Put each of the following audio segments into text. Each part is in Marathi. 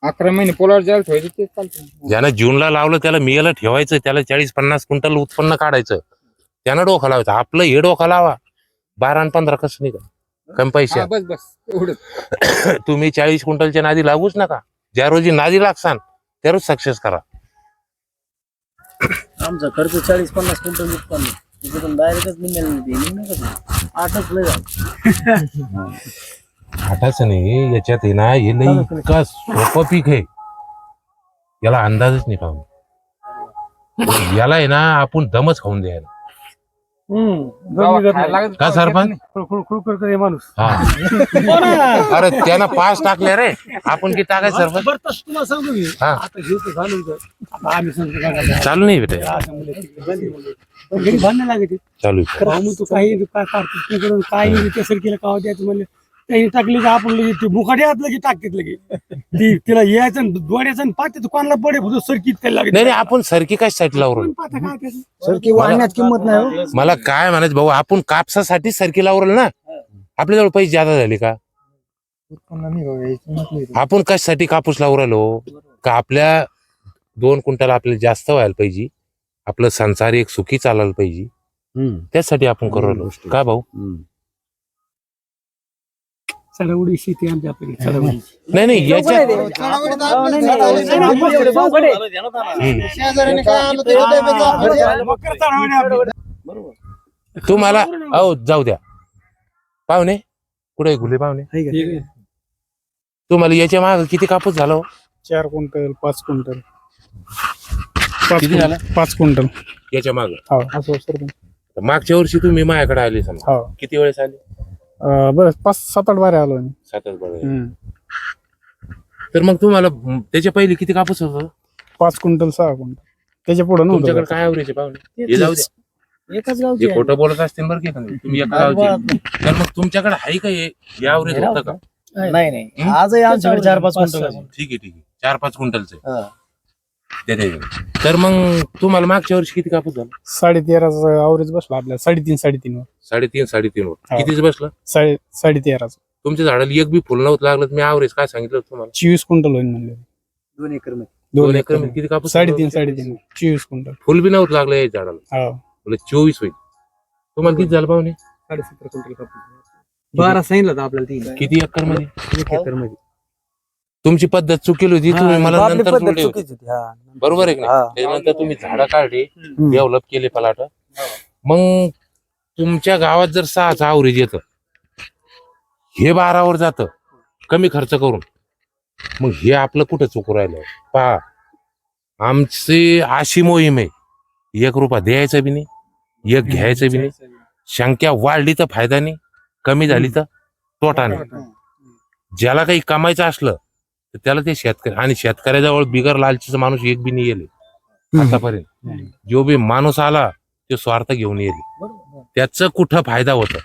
11 महिने पोलावर जायला ठेवायचं तेच चालतं. ज्यानं जूनला लावलं त्याला मेला ठेवायचं, त्याला 40-50 क्विंटल उत्पन्न काढायचं, त्यानं डोकं लावायचं. आपलं हे डोकं लावा, 12 आणि 15 कसं नाही का कमी पैसे. हा, बस एवढं. तुम्ही 40 क्विंटलच्या नादी लागूच नका. ज्या रोजी नादी लागसान त्या रोज सक्सेस करा. आमचा खर्च 40-50 क्विंटल उत्पन्न तिथून डायरेक्टच निघाल कसं 8च लय झालं. आठाच नाही, याच्यात आहे ना हे लई इतका सोपं पीक आहे, याला अंदाजच नाही पाहून. याला आहे ना आपण दमच खाऊन द्यायला. खायला लागत का सरपंच? माणूस हा अरे त्यानं 5 टाकले रे, आपण किती टाकायचं सरपंच? तुम्हाला सांगतो मी हा आता हे तर झालं होतं. आता आम्ही सांगतो चालू नाही बेटा, घरी भांडण लागते. चालू आहे. भाऊ तू काही काय काढतो तिकडून काही त्यासारखीला काव द्यायचं म्हणलं त्यांनी टाकली की आपण लगे ते मुखाड्यात लगे टाकतात लगे ती तिला यायचं दोड्याचं आणि पाहते कोणाला पडे सरकीत काही लागत नाही नाही, आपण सरकी कशासाठी लावलं? सरकी वाढण्यात किंमत नाही. मला काय म्हणायचं भाऊ, आपण कापसासाठी सरकी लावलं ना, आपल्याजवळ पैसे जादा झाले का? आपण कशासाठी कापूस लावून राहिलो का? आपल्या 2 क्विंटल आपल्याला जास्त व्हायला पाहिजे, आपलं संसार एक सुखी चालायला पाहिजे, त्यासाठी आपण करू राहिलो का भाऊ? चढवडी शेती आमच्या आपली चढवडी नाही नाही, याच्यात तुम्हाला अहो जाऊ द्या पाहुणे, कुठे गुले पाहुणे, तुम्हाला याच्या माग किती कापूस झाला हो? 4 क्विंटल 5 क्विंटल किती झाला 5 क्विंटल. याच्या माग? हो असं सर. मागच्या वर्षी तुम्ही माझ्याकडे आले समजा, हो किती वेळेस आले? बस 5-7-8 बारे आलो आम्ही. 7च बरं. तर मग तुम्हाला त्याच्या पहिले किती कापूस होता? 5 क्विंटल 6 क्विंटल त्याच्या पुढे तुमच्याकडे नव्हतं. काय आवरेज पाहुणे? हे जाऊ द्या, एकाच जे गावची खोटं बोलत असतील बरं का तुम्ही एका गावचे, तर मग तुमच्याकडे आहे का हे आवरेज होतं का? नाही नाही आजही आमच्याकडे 4-5 क्विंटल ठीक आहे ठीक आहे, 4-5 क्विंटलचं तर मग तुम्हाला मागच्या वर्षी किती कापूस झाला? 13.5 अवरेज बसला आपल्याला 3.5 वर. 3.5 वर हो. कितीच बसलं? 13.5. तुमच्या झाडाला एक बी फुल नव्हतं लागलं, मी आवरेज काय सांगितलं होतं तुम्हाला? 24 क्विंटल होईल म्हणले. 2 एकर मध्ये 2 एकर एकर मध्ये किती कापूस? 3.5 24 क्विंटल. फुल बी नव्हतं लागलं या झाडाला, हो म्हणजे 24 होईल. तुम्हाला किती झालं पाहुणे? 17.5 क्विंटल कापूस 12 सांगितलं आपल्याला 3 किती एकर मध्ये? 1 एकर मध्ये. तुमची पद्धत चुकीली होती, तुम्ही मला नंतर सोडली होती. हा. बरोबर आहे का नाही? त्यानंतर तुम्ही झाडं काढली, डेव्हलप केले पलाट, मग तुमच्या गावात जर 6चं आवरेज येतं, हे 12 वर जातं कमी खर्च करून, मग हे आपलं कुठं चुकू राहिलं? पहा, आमची अशी मोहीम आहे, 1 रुपया द्यायचा बी नाही, 1 घ्यायचं बी नाही. संख्या वाढली तर फायदा नाही, कमी झाली तर तोटा नाही. ज्याला काही कमायचं असलं तर त्याला ते शेतकरी, आणि शेतकऱ्याजवळ बिगर लालचीचा माणूस एक बी नाही येले आतापर्यंत. जो बी माणूस आला तो स्वार्थ घेऊन येईल, त्याचं कुठं फायदा होत.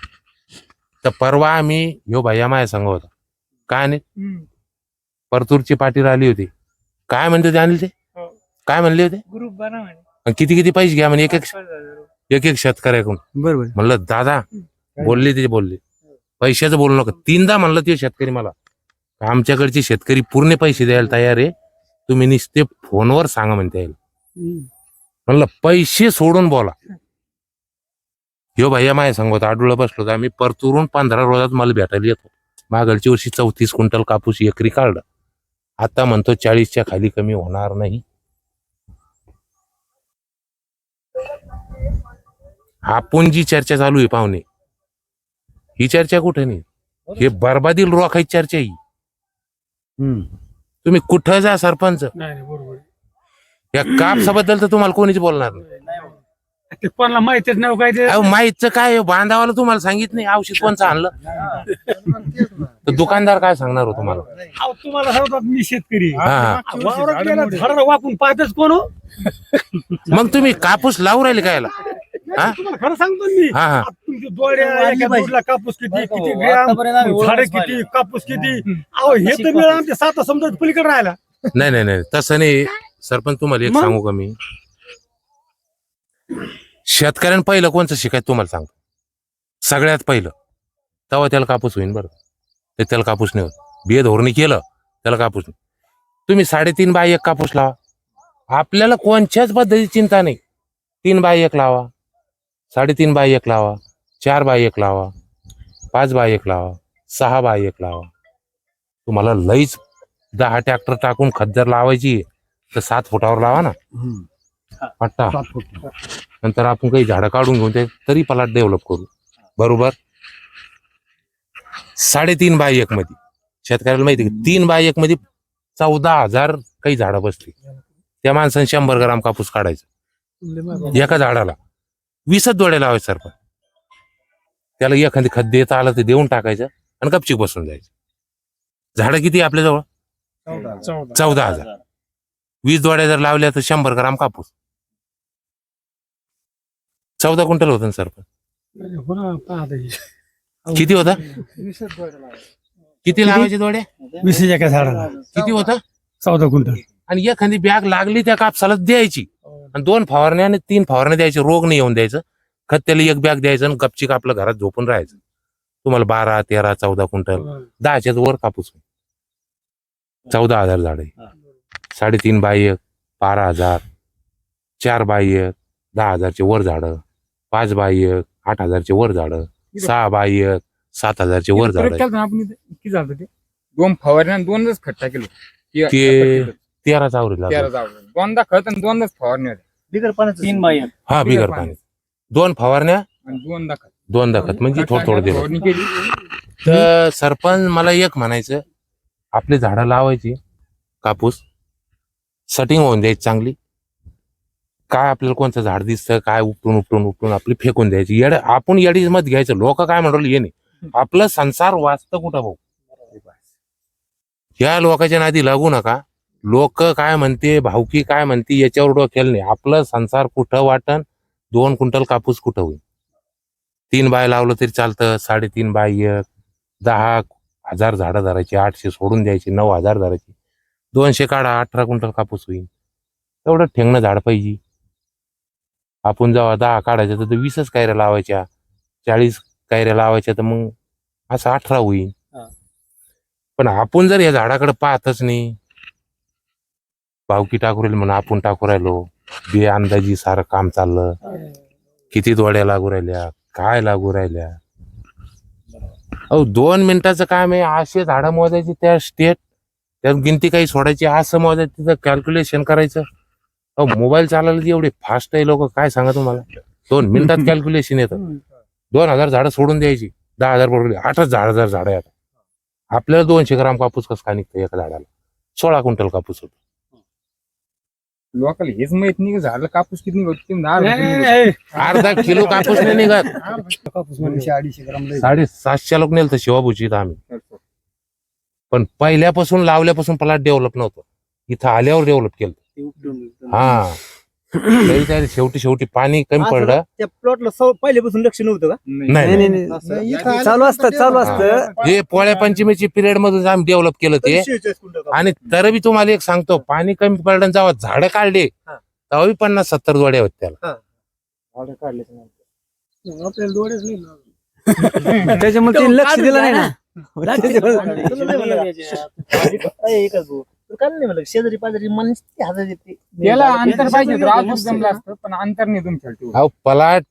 तर परवा आम्ही ह्यो भैया माया संघ होता काय नाही, परतूरची पाटी आली होती, काय म्हणते ते आणले ते काय म्हणले होते, ग्रुप बनवा किती किती पैसे घ्या म्हणे एक एक शेतकऱ्याकडून. बरोबर म्हणलं दादा बोलले ते बोलले, पैशाचं बोलू नका. 3दा म्हणलं ते शेतकरी मला, आमच्याकडचे शेतकरी पूर्ण पैसे द्यायला तयार आहे, तुम्ही नुसते फोनवर सांगा म्हणते. म्हणलं पैसे सोडून बोला. ह्यो भैया माझ्या सांगत आडुळं बसलो तर आम्ही परतुरून 15 रोजात मला भेटायला येतो. मागलच्या वर्षी 34 क्विंटल कापूस एकरी काढला, आता म्हणतो 40च्या खाली कमी होणार नाही. आपण जी चर्चा चालू आहे पाहुणे, ही चर्चा कुठे नाही, हे बरबादील रोखायची चर्चा ही. तुम्ही कुठं जा सरपंच, या कापसाबद्दल तर तुम्हाला कोणीच बोलणार नाही. कोणाला माहितीच नाही काय ते. अहो माहितचं काय, बांधावाला तुम्हाला सांगित नाही औषध कोणचं आणलं, तर दुकानदार काय सांगणार हो तुम्हाला? अहो, तुम्हाला सांगतात मी शेतकरी हा, वावरात गेला झाडाला वाकून पाहतच कोण हो? मग तुम्ही कापूस लावू राहिले कायला? हा तुम्हाला खरं सांगतो मी, हा हा, तुमची दोड्या एका बोर्डला कापूस किती किती ग्रॅम झाडे किती कापूस किती. अहो हे तर मी आमच्या 7 समजा पलीकडे राहिला. नाही नाही नाही तसं नाही सरपंच. तुम्हाला एक सांगू का मी, शेतकऱ्यानं पहिलं कोणचं शिकायचं तुम्हाला सांगतो, सगळ्यात पहिलं तेव्हा त्याला कापूस होईन बरं, तर त्याला कापूस नाही होत. बिये धोरणी केलं त्याला कापूस नाही. तुम्ही 3.5 बाय 1 कापूस लावा. आपल्याला कोणत्याच पद्धतीची चिंता नाही. 3 बाय 1 लावा, 3.5 बाय 1 लावा, 4 बाय 1 लावा, 5 बाय 1 लावा, 6 बाय 1 लावा. तुम्हाला लईच 10 ट्रॅक्टर टाकून खत जर लावायची तर 7 फुटावर लावा ना पट्टा. नंतर आपण काही झाडं काढून घेऊन ते तरी प्लॉट डेव्हलप करू. बरोबर. 3.5 बाय 1 मध्ये शेतकऱ्याला माहिती आहे 3 बाय 1 मध्ये 14,000 काही झाडं बसली. त्या माणसाने 100 ग्राम कापूस काढायचा एका झाडाला. 20च दोड्या लावायचं सरपंच. त्याला एखादी खत देता आलं तर देऊन टाकायचं आणि गपचीक बसून जायचं. झाडं किती आपल्याजवळ? 14,000. 20 दोड्या जर लावल्या तर 100 ग्राम कापूस 14 क्विंटल होतं ना सरपंच. किती होता? किती लावायचे दोड्या? 20 एका झाडाला किती होतं? 14 क्विंटल. आणि एखादी बॅग लागली त्या कापसाला द्यायची आणि 2 फवारण्या आणि 3 फवारण्या द्यायचे. रोग नाही येऊन द्यायचं. खत त्याला 1 बॅग द्यायचं आणि गपचीक आपलं घरात झोपून राहायचं. तुम्हाला 12, 13, 14 क्विंटल 10च्याच वर कापूस. 14,000 झाड. 3.5 बाय 1 12,000, 4 बाय 1 10,000चे वर झाडं, 5 बाय 1 8,000चे वर झाडं, 6 बाय 1 7,000चे वर झाडं. आपण किती झालं ते 2 फवारण्या 2च खट्टा केलो. ते 13 चावरीला 13 जावं. 2दा खत आणि 2दाच फवारण्या होत्या. बिगर पाण्याचं 3 बाय 1. हा बिगर पाणी. 2 फवारण्या आणि 2दा खत. 2दा खत म्हणजे थोडं दिलं. फवारणी केली. तर सरपंच मला एक म्हणायचं, आपली झाडं लावायची, कापूस सेटिंग होऊन द्यायची चांगली. काय आपल्याला कोणतं झाड दिसतं काय उपटून आपली फेकून द्यायची. आपण येडीच मत घ्यायचं. लोक काय म्हणलं ये नाही. आपलं संसार वाचतं कुठं भाऊ. या लोकांच्या नादी लागू नका. लोक काय म्हणते भावकी काय म्हणते याच्यावर डोक्याला नाही. आपलं संसार कुठं वाटन. 2 क्विंटल कापूस कुठं होईल. 3 बाय लावलं तरी चालतं. 3.5 बाय 1 10,000 झाडं धरायची. 800 सोडून द्यायची. 9,000 धरायची. 200 काढा 18 क्विंटल कापूस होईल. तेवढं ठेंगणं झाड पाहिजे. आपण जेव्हा 10 काढायचं तर 20च कायऱ्या लावायच्या. 40 कायऱ्या लावायच्या तर मग असं 18 होईल. पण आपण जर या झाडाकडे पाहतच नाही. भावकी टाकू राहिली म्हणून आपण टाकू राहिलो. बे अंदाजी सारं काम चाललं. किती दोड्या लागू राहिल्या काय लागू राहिल्या. अहो 2 मिनिटाचं काम आहे. असे झाडं मोजायची त्या स्टेट त्यात गिनती काही सोडायची असं मोजायचं तिथं कॅल्क्युलेशन करायचं. अहो मोबाईल चालायला एवढे फास्ट आहे लोक काय सांगा तुम्हाला. 2 मिनिटात कॅल्क्युलेशन येतं. 2,000 झाडं सोडून द्यायची. 10,000 बरोबर 8,000 झाडं आहेत. आपल्याला 200 ग्राम कापूस कसं काय निघतं एका झाडाला. 16 क्विंटल कापूस होतो. लोकांना हेच माहित नाही की झालं कापूस किती निघतो. अर्धा किलो कापूस नाही निघत. कापूस म्हणजे 250 ग्राम. 750 लोक नेलं तर शिवाभूची इथं आम्ही. पण पहिल्यापासून लावल्यापासून प्लॉट डेव्हलप नव्हतं. इथं आल्यावर डेव्हलप केलं. हा तरी त्या शेवटी पाणी कमी पडलं. त्या प्लॉटला पहिल्यापासून लक्ष नव्हतं का? नाही चालू असतं हे पोळ्या पंचमीची पिरियड मधून आम्ही डेव्हलप केलं ते. 46 क्विंटल. आणि तर बी तुम्हाला एक सांगतो पाणी कमी पडलं जेव्हा झाडं काढले तेव्हा बी 50-70 दोड्या होत त्याला. आपल्याला डोळेच नाही ना. त्याच्यामुळे ते लक्ष दिलं नाही ना. शेजारी पाजारी मन हातात येते. त्याला अंतर पाहिजे तर अजून जमलं असतं पण अंतर नाही तुमच्या. अहो प्लॉट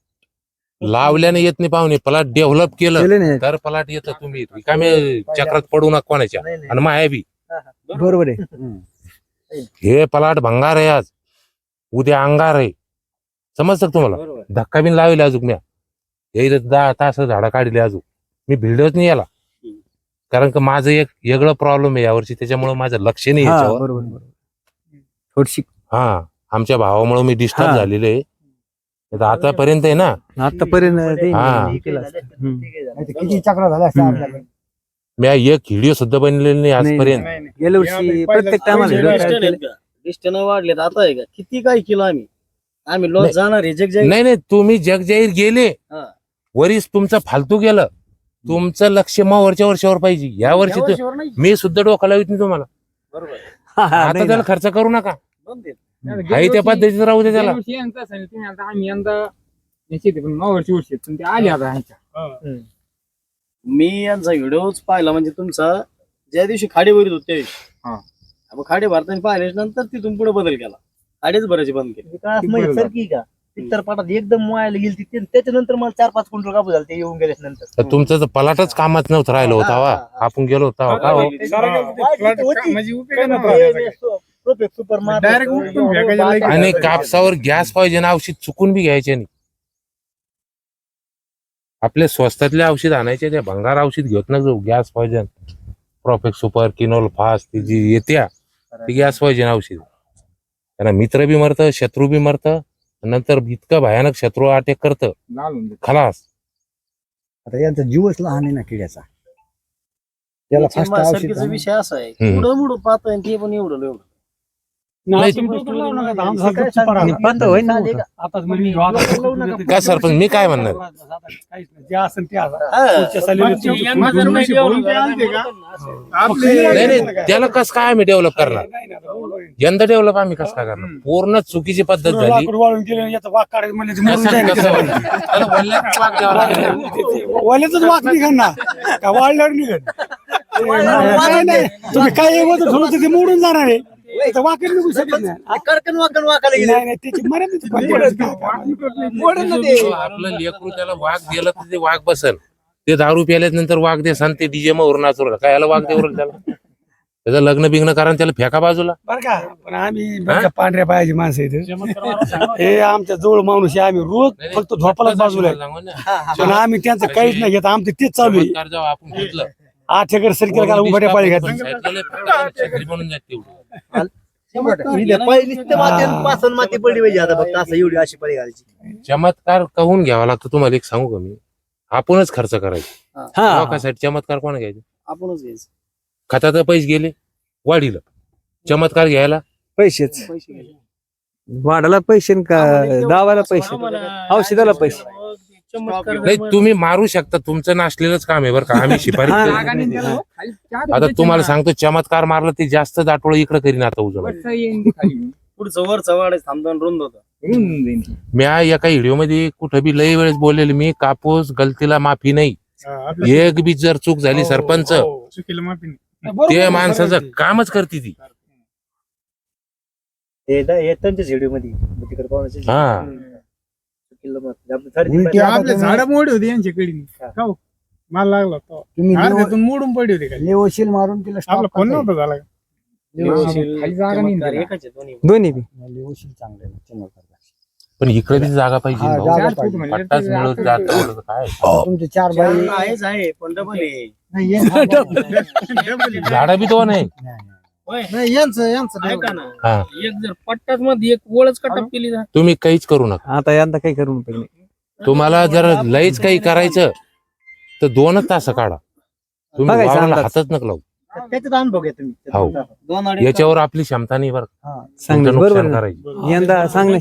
लावल्याने येत नाही पाहुणे. प्लॉट डेव्हलप केलं तर प्लॉट येतं. तुम्ही रिकामे चक्रात पडू नका कोणाच्या. आणि माया बी बरोबर आहे. हे प्लॉट भंगार आहे आज उद्या अंगार आहे. समजतं तुम्हाला. धक्का बिन लावले अजून म्या हे 10 तास झाडं काढले अजून मी भिडच नाही याला. कारण की माझं एक वेगळं प्रॉब्लेम आहे यावर्षी त्याच्यामुळे माझं लक्ष नाही याच्यावर. थोडीशी हा आमच्या भावामुळे मी डिस्टर्ब झालेलो आहे. आतापर्यंत आहे ना. आतापर्यंत हा किती चक्र झाल्या असत्या आपल्याकडे. मी एक व्हिडिओ सुद्धा बनलेला नाही आजपर्यंत. गेल्या वर्षी प्रत्येक टायमाला डिस्टन्स वाढलेत. आता आहे का किती काय केलं आम्ही लॉस जाणार आहे जग जाईल. नाही तुम्ही जगजाहीर गेले वरीस तुमचं फालतू गेलं. तुमचं लक्ष मग वर्षावर पाहिजे. या वर्षी मी सुद्धा डोका लावित नाही तुम्हाला. आता त्याला खर्च करू नका. काही त्या पद्धतीत राहू दे त्याला. आम्ही यंदा निश्चित पण मावरची वर्षी पण ते आले आता ह्यांच्या. मी यांचा व्हिडिओच पाहिला म्हणजे तुमचा ज्या दिवशी खाडीवरीत होते आपण खाडे भरताना पाहिल्याच नंतर तिथून पुढे बदल केला. खाडेच भरायचे बंद केले. काय म्हणजे सरकी का इतर पाटात एकदम मोयाला गेली ती त्याच्यानंतर मला 4-5 क्विंटल कापूस झाला ते येऊन गेल्याच नंतर. तर तुमचं तर पलाटच कामात नव्हतं राहिलं होता वा. आपण गेलो होता का हो? सुपर आणि कापसावर गॅस पाहिजे ना, औषध चुकून बी घ्यायचे नाही. आपले स्वस्तातले औषध आणायचे, ते भंगार औषध घेत ना जो गॅस पाहिजे प्रोफेक्ट सुपर किनोल फास्ट ती जी येत्या ती गॅस पाहिजे औषध. त्यांना मित्र बी मरतं, शत्रू बी मरतं, नंतर इतकं भयानक शत्रू अटॅक करतं लाल होऊन जातं. खलास. आता यांचा जीवच लहान आहे ना किड्याचा. त्याला फास्ट सरकीचा औषध विषय असा आहे, हम्म. एवढं मुडं पाहतोय ते पण एवढं एवढं. नाही, तुम्ही टोटल लावू नका, आमचा काय गपचूप सांगता? राहा. पाहतो होय ना, आले का? आताच म्हणजे वादा- काय सरपंच मी काय म्हणणार? काहीच नाही. जे असेल ते आता. हा. पुढच्या साली तुमचं- नाही नाही, त्याला कस काय आम्ही डेव्हलप करणार? नाही, नाही, आता बरोबर आहे. यंदा डेव्हलप आम्ही कसं काय करणार? पूर्ण चुकीची पद्धत झाली. लाकूड वाळून गेलं याचा वाघ काढायचं म्हणलं ते मरून जाईल. कसं व्हायचं? त्याला वल्ल्यात वाघ द्यावा लागेल. वाल्याच वाघ निघण ना का वाळल्यावर निघण. नाही नाही, तुम्ही काय होतं थोडं ते मोडून जाणार आहे. त्याचं वाकड निघू शकत नाही. कडकन वाकायला गेले. नाही नाही, त्याची मर्यादित आपलं लेकरू त्याला वाघ दिलं तर ते वाघ बसन. ते दारू प्यायल्याच नंतर वाघ दे सांग, ते डीजे मग नाचू काय याला वाघ देऊ त्याला? त्याचं लग्न बिग्न करा आणि त्याला फेका बाजूला. बरं का, पण आम्ही बरं का पांढऱ्या पायाची माणसं इथं. हे आमच्या जवळ माणूस आहे, आम्ही रोज फक्त झोपालाच बाजूला आहे. सांगू ना. पण आम्ही त्यांचं काहीच नाही घेत, आमचं तेच चालू आहे. चमत्कार जेव्हा आपण घेतलं 8 एकर सरकीला काल उभ्या पाळी घातली. छत्री बनून जाते तेवढी. पासन माती पडली पाहिजे आता फक्त असं एवढी अशी पडी घालायची. चमत्कार कहून घ्यावा लागतो. तुम्हाला एक सांगू का मी, आपणच खर्च करायचा. हा. कशासाठी चमत्कार कोण घ्यायचे? आपणच घ्यायचं खताचं पैसे गेले वाढीला, चमत्कार घ्यायला पैसेच पैसे घ्यायचे. वाढायला पैसे न का दावायला पैसे औषधाला पैसे. नाही. तुम्ही मारू शकता, तुमचं नाशलेलंच काम आहे बरं का. आम्ही शिफारस हा. केली रागाने नाही. त्याला खाली चार आता द्यायचे तुम्हाला ना. सांगतो, चमत्कार मारला ते जास्त दाटोळ इकडे करीन आता उजवं. वरचं येईन ते खाली. पुढचं वरचं वाढायचं थांबताना रुंद होतं. रुंद जाईन. मी एका व्हिडिओ मध्ये कुठं बी लई वेळेस बोललेले, मी कापूस गलतीला माफी नाही. एक बी जर चूक झाली सरपंच, ते माणसाचं कामच करते ती. हे त्यांच्याच व्हिडिओ मध्ये तिकडे पाहुण्याच्या हा. आपले झाड मोडी होती यांच्याकडे. हो, मला लागला तो. तुम्ही अर्ध्यातून मोडून पडली होती खाली. लेवशील मारून तिला stop आपला फोन करता नव्हता झाला. खाली जागा नाही चमत्कार त्याला. एकच आहे दोन्ही. दोन्ही बी लेवशील चांगले आहे, चमत्कार. पण इकडे बी जागा पाहिजे हा, भाऊ. जागा चार फूट पाहिजे. म्हणलं पट्टाच तर मिळत आपण- जात एवढं काय. तुमचे 4 चार बाई आहेच आहे पण डबल आहे. नाही, एक हा डबल. झाडं बी दोन आहे. नाही, यांचं ऐका ना, हा. एक जर पट्ट्यात मध्ये एक ओळच कटप केली ना, तुम्ही काहीच करू नका. आता यंदा काही करू नका. तुम्हाला जर लईच काही करायचं तर 2 तास काढा. तुम्ही बघायचं वावराला अंदाज. हातच नका लावू. त्याच्यात अनुभव घ्या तुम्ही. हो. दोन अडीच याच्यावर आपली क्षमता नाही बरं. हा, तुमचं सांगण्यास बरोबर नुकसान आहे. करायची. यंदा सांगण्यास